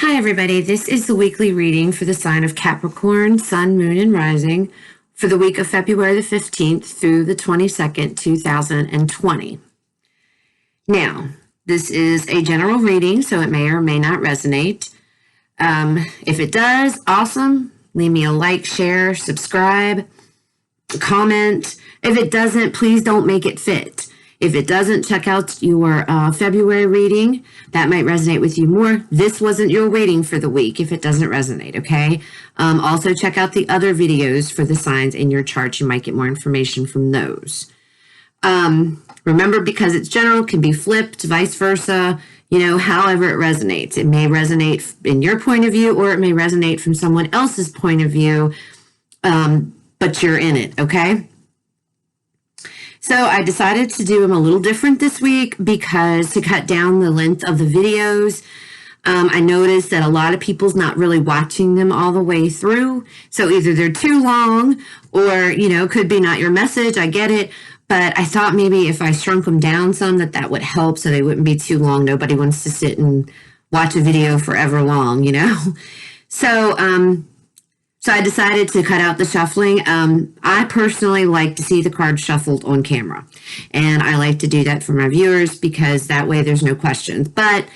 Hi, everybody. This is the weekly reading for the sign of Capricorn, Sun, Moon, and Rising for the week of February the 15th through the 22nd, 2020. Now, this is a general reading, so it may or may not resonate. If it does, awesome. Leave me a like, share, subscribe, comment. If it doesn't, please don't make it fit. If it doesn't, check out your February reading. That might resonate with you more. This wasn't your reading for the week if it doesn't resonate, okay? Also, check out the other videos for the signs in your chart. You might get more information from those. Remember, because it's general, it can be flipped, vice versa, however it resonates. It may resonate in your point of view, or it may resonate from someone else's point of view, but you're in it, okay? So I decided to do them a little different this week because to cut down the length of the videos, I noticed that a lot of people's not really watching them all the way through. So either they're too long or, could be not your message. I get it. But I thought maybe if I shrunk them down some, that would help so they wouldn't be too long. Nobody wants to sit and watch a video forever long, So I decided to cut out the shuffling. I personally like to see the cards shuffled on camera. And I like to do that for my viewers because that way there's no questions. But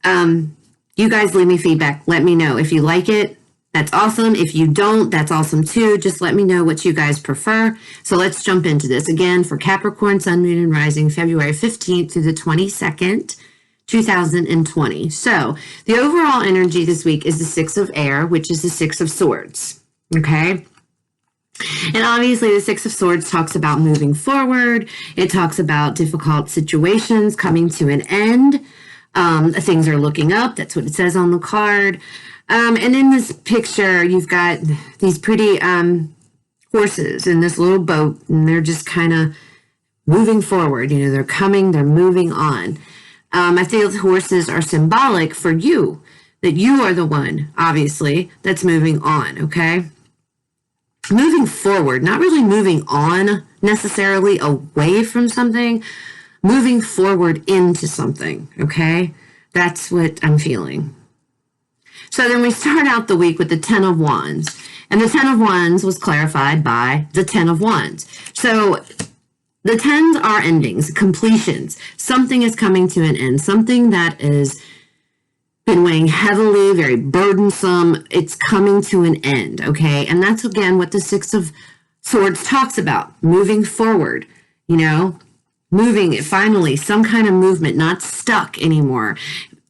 you guys leave me feedback. Let me know. If you like it, that's awesome. If you don't, that's awesome too. Just let me know what you guys prefer. So let's jump into this. Again, for Capricorn, Sun, Moon, and Rising, February 15th through the 22nd. 2020. So the overall energy this week is the Six of Air, which is the Six of Swords. Okay. And obviously the Six of Swords talks about moving forward. It talks about difficult situations coming to an end. Things are looking up. That's what it says on the card. And in this picture, you've got these pretty horses in this little boat, and they're just kind of moving forward. They're coming, they're moving on. I think horses are symbolic for you, that you are the one, obviously, that's moving on, okay? Moving forward, not really moving on necessarily away from something, moving forward into something, okay? That's what I'm feeling. So then we start out the week with the Ten of Wands, and the Ten of Wands was clarified by the Ten of Wands. So the tens are endings, completions. Something is coming to an end. Something that has been weighing heavily, very burdensome. It's coming to an end, okay? And that's, again, what the Six of Swords talks about. Moving forward, moving, finally, some kind of movement, not stuck anymore.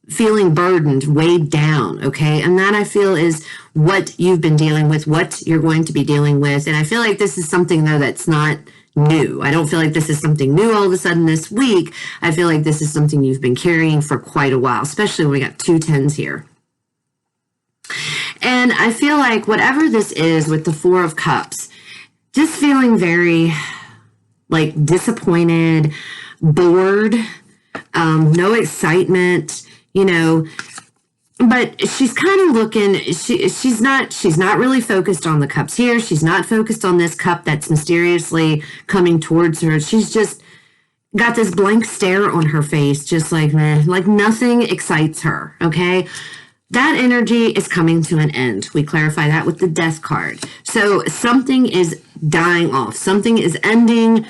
Feeling burdened, weighed down, okay? And that, I feel, is what you've been dealing with, what you're going to be dealing with. And I feel like this is something, though, that's not new. I don't feel like this is something new all of a sudden this week. I feel like this is something you've been carrying for quite a while, especially when we got two tens here. And I feel like whatever this is with the Four of Cups, just feeling very disappointed, bored, no excitement, but she's kind of looking, she's not really focused on the cups here. She's not focused on this cup that's mysteriously coming towards her. She's just got this blank stare on her face, just like nothing excites her, okay? That energy is coming to an end. We clarify that with the Death card. So something is dying off. Something is ending.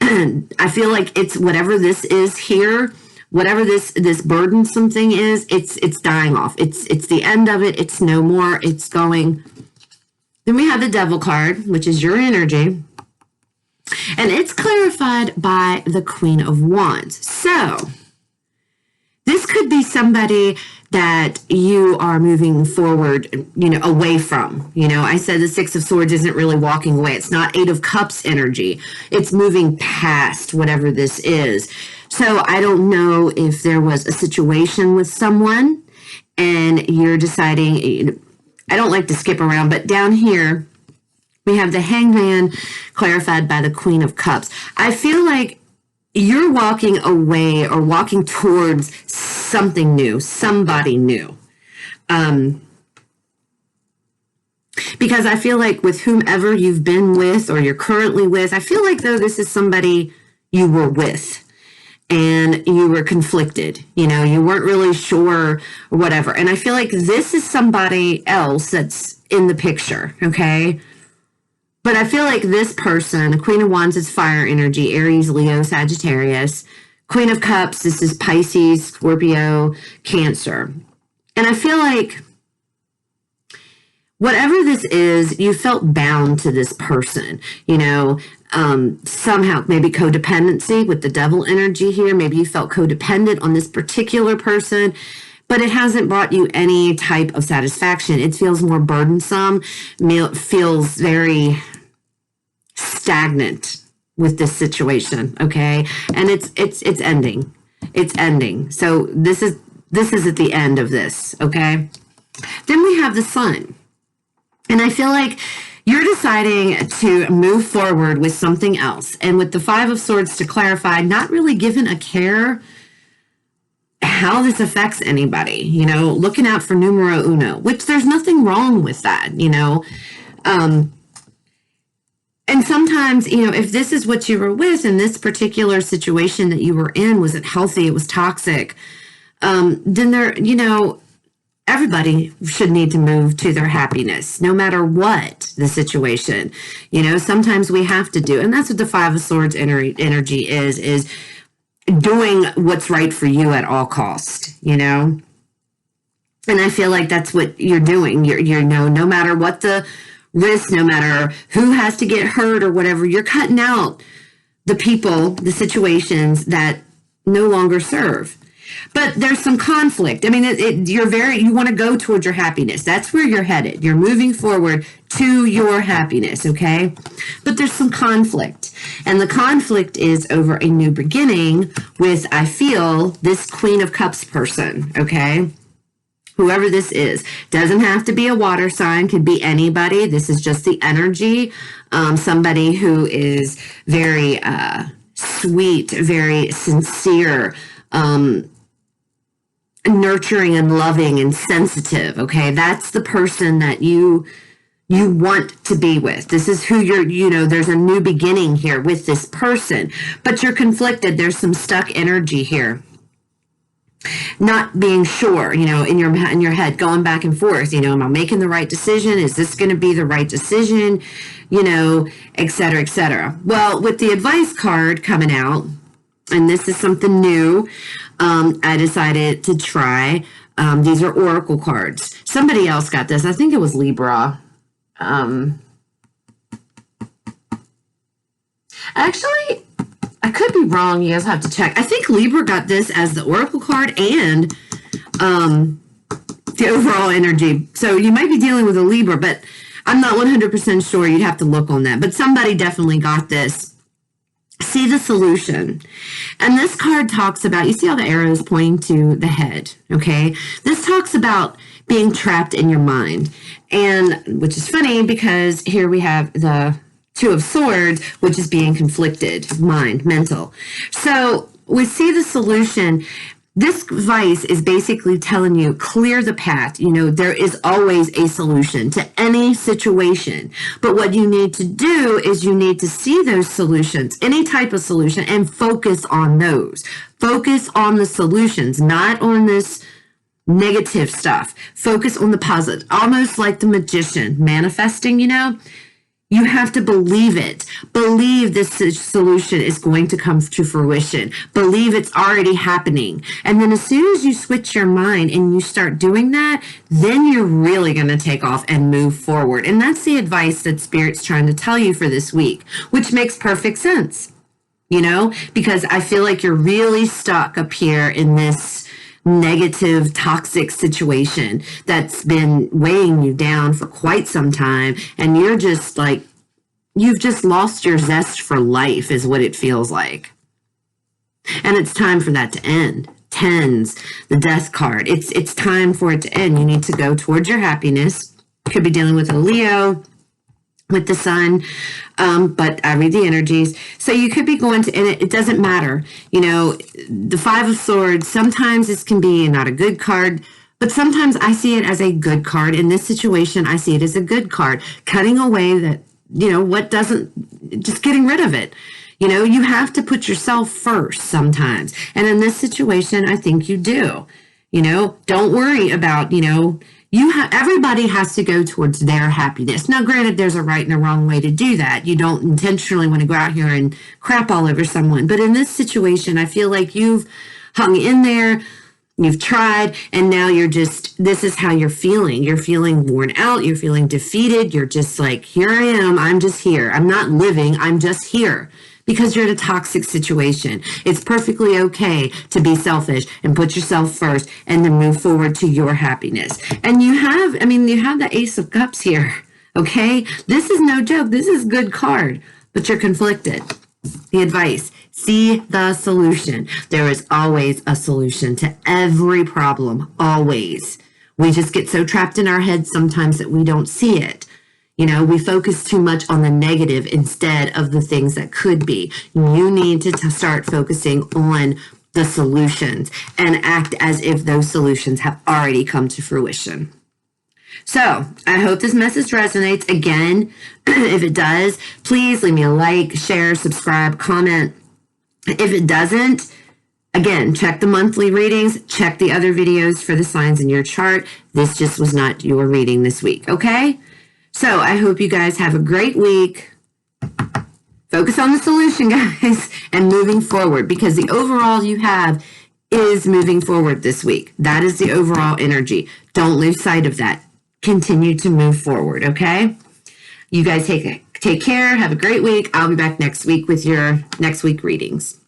I feel like it's whatever this is here, whatever this burdensome thing is, it's dying off. It's the end of it. It's no more. It's going. Then we have the Devil card, which is your energy. And it's clarified by the Queen of Wands. So this could be somebody that you are moving forward, away from. I said the Six of Swords isn't really walking away. It's not Eight of Cups energy. It's moving past whatever this is. So I don't know if there was a situation with someone and you're deciding, I don't like to skip around, but down here we have the Hangman clarified by the Queen of Cups. I feel like you're walking away or walking towards something new, somebody new. Because I feel like with whomever you've been with or you're currently with, I feel like, though, this is somebody you were with. and you were conflicted. You know, you weren't really sure or whatever. And I feel like this is somebody else that's in the picture, okay? But I feel like this person, Queen of Wands, is fire energy, Aries, Leo, Sagittarius. Queen of Cups, this is Pisces, Scorpio, Cancer. And I feel like whatever this is, you felt bound to this person, you know, somehow, maybe codependency with the devil energy here. Maybe you felt codependent on this particular person, but it hasn't brought you any type of satisfaction. It feels more burdensome, feels very stagnant with this situation, okay? And it's ending. It's ending. So this is at the end of this, okay? Then we have the Sun. And I feel like you're deciding to move forward with something else. And with the Five of Swords, to clarify, not really given a care how this affects anybody, you know, looking out for numero uno, which there's nothing wrong with that, you know. And sometimes, you know, if this is what you were with in this particular situation that you were in, was it healthy, it was toxic, then there, you know, everybody should need to move to their happiness, no matter what the situation. You know, sometimes we have to do, and that's what the Five of Swords energy is doing what's right for you at all cost, you know? And I feel like that's what you're doing. You're no matter what the risk, no matter who has to get hurt or whatever, you're cutting out the people, the situations that no longer serve. But there's some conflict. I mean, you want to go towards your happiness. That's where you're headed. You're moving forward to your happiness, okay? But there's some conflict. And the conflict is over a new beginning with, I feel, this Queen of Cups person, okay? Whoever this is. Doesn't have to be a water sign. Could be anybody. This is just the energy. Somebody who is very sweet, very sincere, nurturing and loving and sensitive, okay? That's the person that you want to be with. This is who there's a new beginning here with this person, but you're conflicted. There's some stuck energy here. Not being sure, you know, in your head, going back and forth, you know, am I making the right decision? Is this going to be the right decision? You know, et cetera, et cetera. Well, with the advice card coming out, and this is something new, I decided to try. These are oracle cards. Somebody else got this. I think it was Libra. Actually, I could be wrong. You guys have to check. I think Libra got this as the oracle card and the overall energy. So you might be dealing with a Libra, but I'm not 100% sure. You'd have to look on that. But somebody definitely got this. See the solution. And this card talks about, you see all the arrows pointing to the head, okay? This talks about being trapped in your mind. And which is funny because here we have the Two of Swords, which is being conflicted, mind, mental. So we see the solution. This advice is basically telling you, clear the path. You know, there is always a solution to any situation. But what you need to do is you need to see those solutions, any type of solution, and focus on those. Focus on the solutions, not on this negative stuff. Focus on the positive, almost like the magician manifesting, you know. You have to believe it. Believe this solution is going to come to fruition. Believe it's already happening. And then as soon as you switch your mind and you start doing that, then you're really going to take off and move forward. And that's the advice that Spirit's trying to tell you for this week, which makes perfect sense, you know, because I feel like you're really stuck up here in this negative, toxic situation that's been weighing you down for quite some time. And you're just like, you've just lost your zest for life is what it feels like. And it's time for that to end. Tens, the death card. It's time for it to end. You need to go towards your happiness. Could be dealing with a Leo, with the Sun, but I read the energies. So you could be going to, and it doesn't matter. You know, the Five of Swords, sometimes this can be not a good card, but sometimes I see it as a good card. In this situation, I see it as a good card, cutting away that, you know, what doesn't, just getting rid of it. You know, you have to put yourself first sometimes. And in this situation, I think you do. You know, don't worry about, everybody has to go towards their happiness. Now, granted, there's a right and a wrong way to do that. You don't intentionally want to go out here and crap all over someone. But in this situation, I feel like you've hung in there, you've tried, and now this is how you're feeling. You're feeling worn out. You're feeling defeated. You're just like, here I am. I'm just here. I'm not living. I'm just here. Because you're in a toxic situation. It's perfectly okay to be selfish and put yourself first and then move forward to your happiness. And you have the Ace of Cups here, okay? This is no joke. This is a good card, but you're conflicted. The advice, see the solution. There is always a solution to every problem, always. We just get so trapped in our heads sometimes that we don't see it. We focus too much on the negative instead of the things that could be. You need to start focusing on the solutions and act as if those solutions have already come to fruition. So I hope this message resonates. Again, if it does, please leave me a like, share, subscribe, comment. If it doesn't, again, check the monthly readings, check the other videos for the signs in your chart. This just was not your reading this week, okay? So I hope you guys have a great week. Focus on the solution, guys, and moving forward, because the overall you have is moving forward this week. That is the overall energy. Don't lose sight of that. Continue to move forward, okay? You guys take care. Have a great week. I'll be back next week with your next week readings.